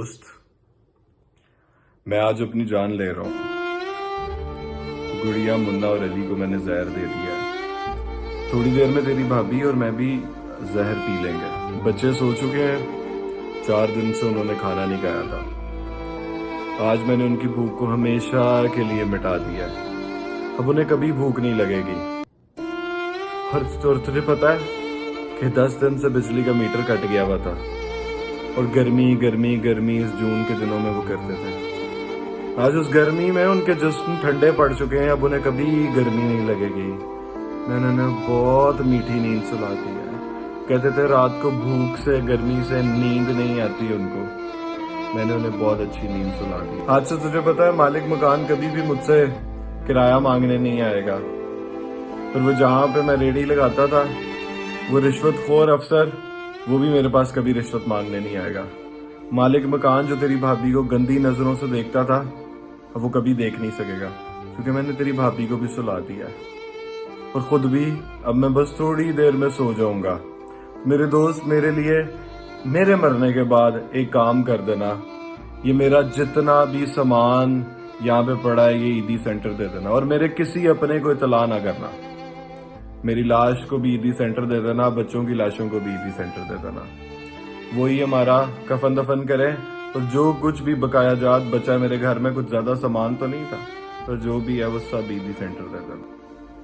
دوست، میں آج اپنی جان لے رہا ہوں۔ گڑیا، منا اور علی کو میں نے زہر دے دیا ہے۔ تھوڑی دیر میں تیری بھابھی اور میں بھی زہر پی لیں گے۔ بچے سو چکے ہیں، 4 دن سے انہوں نے کھانا نہیں کھایا تھا۔ آج میں نے ان کی بھوک کو ہمیشہ کے لیے مٹا دیا ہے۔ اب انہیں کبھی بھوک نہیں لگے گی۔ اور تجھے پتا ہے کہ 10 دن سے بجلی کا میٹر کٹ گیا ہوا تھا، اور گرمی گرمی گرمی اس جون کے دنوں میں وہ کرتے تھے۔ آج اس گرمی میں ان کے جسم ٹھنڈے پڑ چکے ہیں، اب انہیں کبھی گرمی نہیں لگے گی۔ میں نے انہیں بہت میٹھی نیند سلا دی ہے۔ کہتے تھے رات کو بھوک سے، گرمی سے نیند نہیں آتی ان کو۔ میں نے انہیں بہت اچھی نیند سلا دی۔ آج سے تجھے پتا ہے مالک مکان کبھی بھی مجھ سے کرایہ مانگنے نہیں آئے گا، اور وہ جہاں پہ میں ریڑھی لگاتا تھا وہ رشوت خور افسر، وہ بھی میرے پاس کبھی رشوت مانگنے نہیں آئے گا۔ مالک مکان جو تیری بھابھی کو گندی نظروں سے دیکھتا تھا، اب وہ کبھی دیکھ نہیں سکے گا، کیونکہ میں نے تیری بھابھی کو بھی سلا دیا ہے، اور خود بھی اب میں بس تھوڑی دیر میں سو جاؤں گا۔ میرے دوست، میرے لیے میرے مرنے کے بعد ایک کام کر دینا، یہ میرا جتنا بھی سامان یہاں پہ پڑا ہے یہ عیدی سینٹر دے دینا، اور میرے کسی اپنے کو اطلاع نہ کرنا۔ میری لاش کو بھی عیدی سینٹر دے دینا، بچوں کی لاشوں کو بھی عیدی سینٹر دے دینا۔ وہی ہمارا کفن دفن کرے، اور جو کچھ بھی بقایا جات بچا ہے میرے گھر میں، کچھ زیادہ سامان تو نہیں تھا، پر جو بھی ہے وہ سب عیدی سینٹر دے دینا۔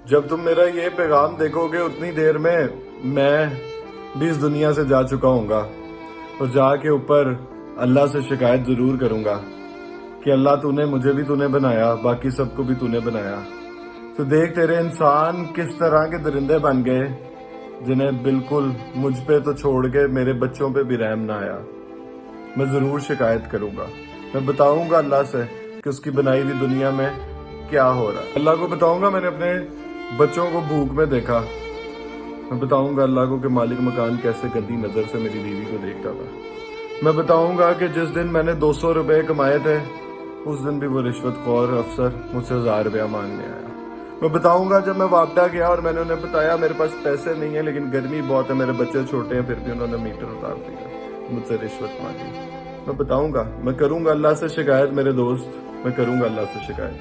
جب تم میرا یہ پیغام دیکھو گے اتنی دیر میں بھی اس دنیا سے جا چکا ہوں گا، اور جا کے اوپر اللہ سے شکایت ضرور کروں گا کہ اللہ تو نے مجھے بھی تو نے بنایا، باقی سب کو بھی تو نے بنایا، تو دیکھ تیرے انسان کس طرح کے درندے بن گئے، جنہیں بالکل مجھ پہ تو چھوڑ کے میرے بچوں پہ بھی رحم نہ آیا۔ میں ضرور شکایت کروں گا، میں بتاؤں گا اللہ سے کہ اس کی بنائی ہوئی دنیا میں کیا ہو رہا ہے۔ اللہ کو بتاؤں گا میں نے اپنے بچوں کو بھوک میں دیکھا۔ میں بتاؤں گا اللہ کو کہ مالک مکان کیسے گندی نظر سے میری بیوی کو دیکھتا تھا۔ میں بتاؤں گا کہ جس دن میں نے 200 روپے کمائے تھے، اس دن بھی وہ رشوت خور افسر مجھ سے 1000 روپیہ مانگنے آیا۔ میں بتاؤں گا جب میں واپڈا گیا اور میں نے انہیں بتایا میرے پاس پیسے نہیں ہیں لیکن گرمی بہت ہے، میرے بچے چھوٹے ہیں، پھر بھی انہوں نے میٹر اتار دیا، مجھ سے رشوت مانگی۔ میں بتاؤں گا، میں کروں گا اللہ سے شکایت میرے دوست، میں کروں گا اللہ سے شکایت۔